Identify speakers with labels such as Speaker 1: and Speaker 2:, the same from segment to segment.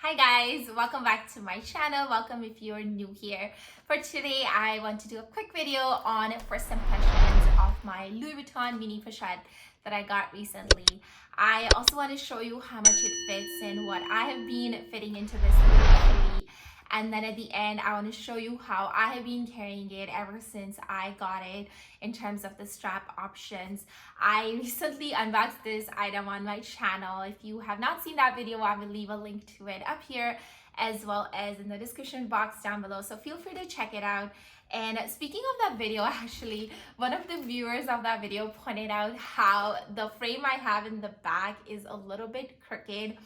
Speaker 1: Hi guys, welcome back to my channel. Welcome if you're new here. For today, I want to do a quick video on first impressions of my Louis Vuitton mini pochette that I got recently. I also want to show you how much it fits and what I have been fitting into this little cutie. And then at the end, I want to show you how I have been carrying it ever since I got it in terms of the strap options. I recently unboxed this item on my channel. If you have not seen that video, I will leave a link to it up here as well as in the description box down below. So feel free to check it out. And speaking of that video, actually, one of the viewers of that video pointed out how the frame I have in the back is a little bit crooked.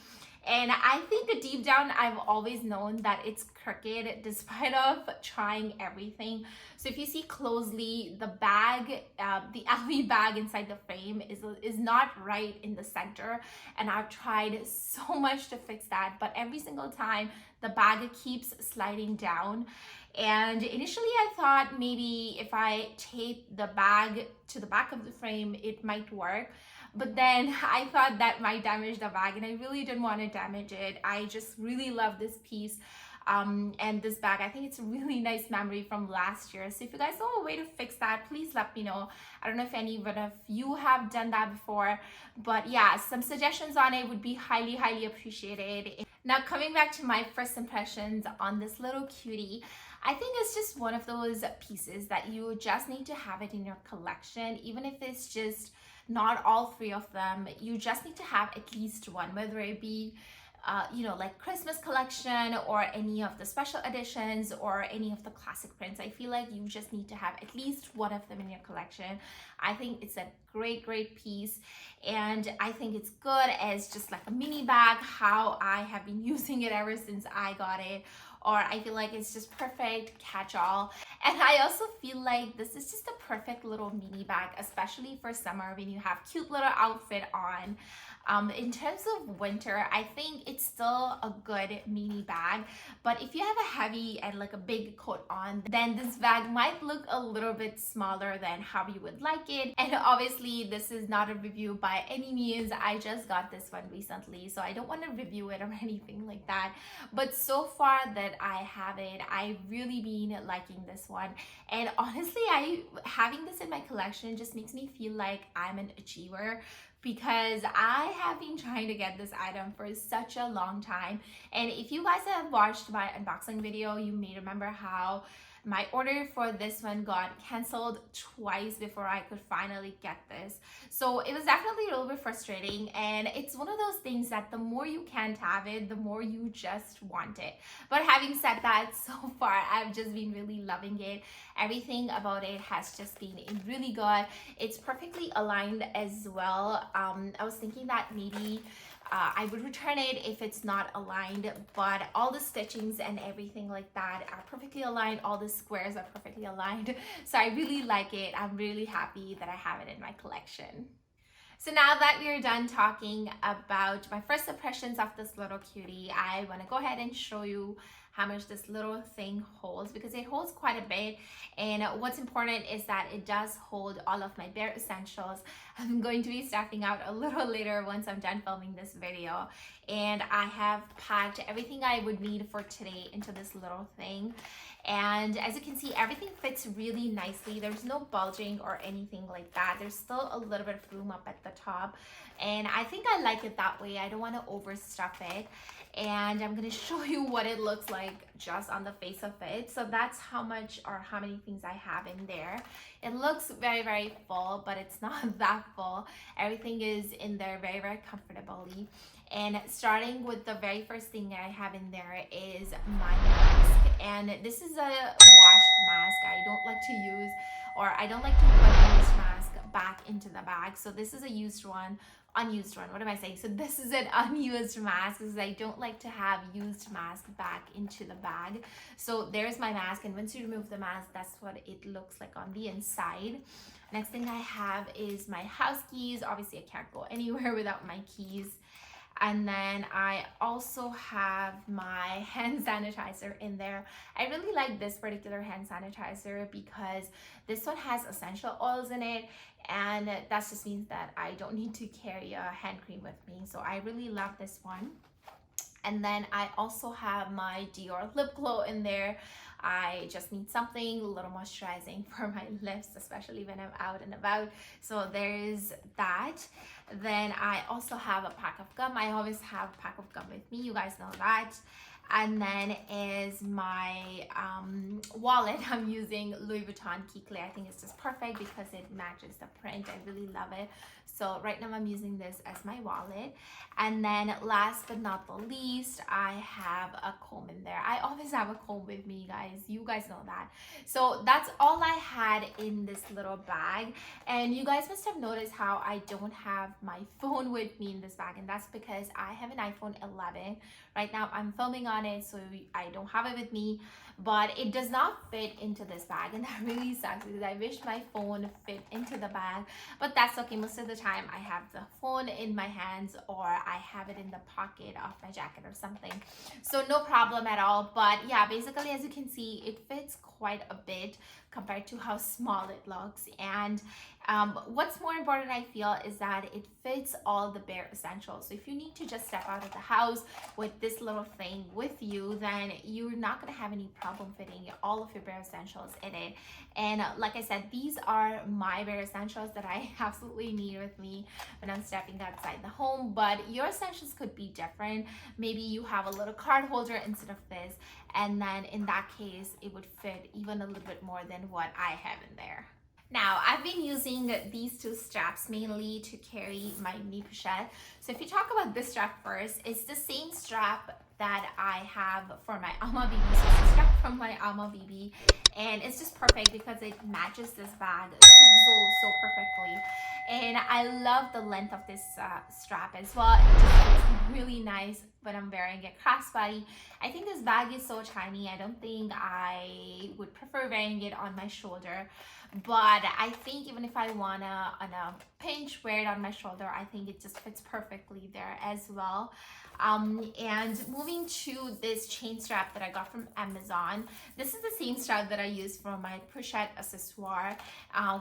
Speaker 1: And I think deep down, I've always known that it's crooked despite of trying everything. So if you see closely, the bag, the LV bag inside the frame is not right in the center. And I've tried so much to fix that, but every single time the bag keeps sliding down. And initially I thought maybe if I tape the bag to the back of the frame, it might work. But then I thought that might damage the bag and I really didn't want to damage it. I just really love this piece and this bag. I think it's a really nice memory from last year. So if you guys know a way to fix that, please let me know. I don't know if any of you have done that before, but yeah, some suggestions on it would be highly appreciated. Now coming back to my first impressions on this little cutie, I think it's just one of those pieces that you just need to have it in your collection, even if it's just not all three of them. You just need to have at least one, whether it be like Christmas collection or any of the special editions or any of the classic prints. I feel like you just need to have at least one of them in your collection. I think it's a great piece, and I think it's good as just like a mini bag, how I have been using it ever since I got it. Or I feel like it's just perfect catch-all. And I also feel like this is just a perfect little mini bag, especially for summer when you have cute little outfit on. In terms of winter, I think it's still a good mini bag, but if you have a heavy and like a big coat on, then this bag might look a little bit smaller than how you would like it. And obviously this is not a review by any means. I just got this one recently, so I don't want to review it or anything like that. But so far that I have it, I've really been liking this one. And honestly, having this in my collection just makes me feel like I'm an achiever, because I have been trying to get this item for such a long time. And if you guys have watched my unboxing video, you may remember how my order for this one got canceled twice before I could finally get this. So it was definitely a little bit frustrating, and it's one of those things that the more you can't have it, the more you just want it. But having said that, so far I've just been really loving it. Everything about it has just been really good. It's perfectly aligned as well. I was thinking that maybe I would return it if it's not aligned, but all the stitchings and everything like that are perfectly aligned. All the squares are perfectly aligned. So I really like it. I'm really happy that I have it in my collection. So now that we're done talking about my first impressions of this little cutie, I want to go ahead and show you how much this little thing holds, because it holds quite a bit. And what's important is that it does hold all of my bare essentials. I'm going to be stepping out a little later once I'm done filming this video, and I have packed everything I would need for today into this little thing. And as you can see, everything fits really nicely. There's no bulging or anything like that. There's still a little bit of room up at the top, and I think I like it that way. I don't want to overstuff it. And I'm going to show you what it looks like just on the face of it. So that's how much or how many things I have in there. It looks very full, but it's not that full. Everything is in there very comfortably. And starting with the very first thing I have in there is my mask. And this is a washed mask. I don't like to use, or I don't like to put a used mask back into the bag. So this is a unused one. What am I saying? So this is an unused mask, because I don't like to have used mask back into the bag. So there's my mask, and once you remove the mask, that's what it looks like on the inside. Next thing I have is my house keys. Obviously I can't go anywhere without my keys. And then I also have my hand sanitizer in there. I really like this particular hand sanitizer because this one has essential oils in it, and that just means that I don't need to carry a hand cream with me. So I really love this one. And then I also have my Dior lip glow in there. I just need something a little moisturizing for my lips, especially when I'm out and about. So there is that. Then I also have a pack of gum. I always have a pack of gum with me. You guys know that. And then is my wallet. I'm using Louis Vuitton Cles. I think it's just perfect because it matches the print. I really love it. So right now I'm using this as my wallet. And then last but not the least, I have a comb in there. I always have a comb with me, guys. You guys know that. So that's all I had in this little bag. And you guys must have noticed how I don't have my phone with me in this bag. And that's because I have an iPhone 11. Right now I'm filming on it, so I don't have it with me, but it does not fit into this bag, and that really sucks because I wish my phone fit into the bag, but that's okay. Most of the time I have the phone in my hands or I have it in the pocket of my jacket or something, so no problem at all. But yeah, basically, as you can see, it fits quite a bit compared to how small it looks. And what's more important, I feel, is that it fits all the bare essentials. So if you need to just step out of the house with this little thing with you, then you're not going to have any problem fitting all of your bare essentials in it. And like I said, these are my bare essentials that I absolutely need with me when I'm stepping outside the home, but your essentials could be different. Maybe you have a little card holder instead of this, and then in that case it would fit even a little bit more than what I have in there. Now, I've been using these two straps mainly to carry my mini pochette. So if you talk about this strap first, it's the same strap that I have for my Alma BB. So it's a strap from my Alma BB, and it's just perfect because it matches this bag so perfectly. And I love the length of this strap as well. It just looks really nice when I'm wearing it crossbody. I think this bag is so tiny. I don't think I would prefer wearing it on my shoulder, but I think even if I wanna on a pinch wear it on my shoulder, I think it just fits perfectly there as well. And moving to this chain strap that I got from Amazon. This is the same strap that I use for my Pochette accessoire,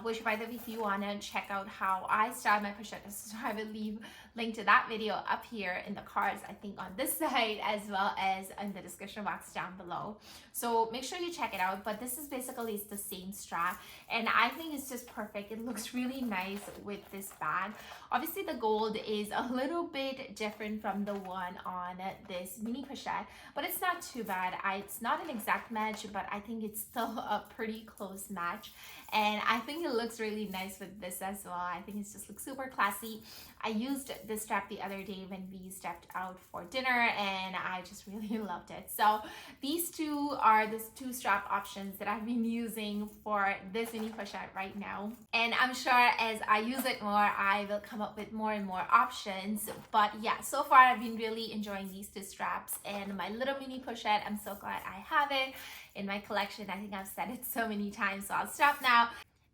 Speaker 1: which, by the way, if you want to check out how I style my Pochette accessoire, I will leave link to that video up here in the cards, I think on this side, as well as in the description box down below. So make sure you check it out. But this is basically the same strap, and I think it's just perfect. It looks really nice with this bag. Obviously the gold is a little bit different from the one on this mini pochette, but it's not too bad. It's not an exact match, but I think it's still a pretty close match, and I think it looks really nice with this as well. I think it just looks super classy. I used this strap the other day when we stepped out for dinner, and I just really loved it. So these two are the two strap options that I've been using for this mini pochette right now, and I'm sure as I use it more, I will come up with more and more options. But yeah, so far I've been really enjoying these two straps and my little mini pochette. I'm so glad I have it in my collection. I think I've said it so many times, so I'll stop now.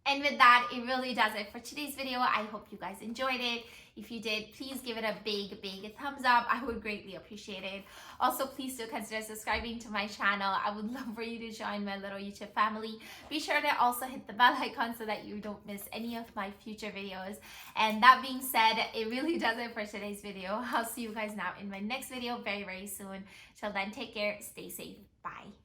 Speaker 1: And with that, it really does it for today's video. I hope you guys enjoyed it. If you did, please give it a big thumbs up. I would greatly appreciate it. Also, please do consider subscribing to my channel. I would love for you to join my little YouTube family. Be sure to also hit the bell icon so that you don't miss any of my future videos. And that being said, it really does it for today's video. I'll see you guys now in my next video very soon. Till then, take care, stay safe, bye.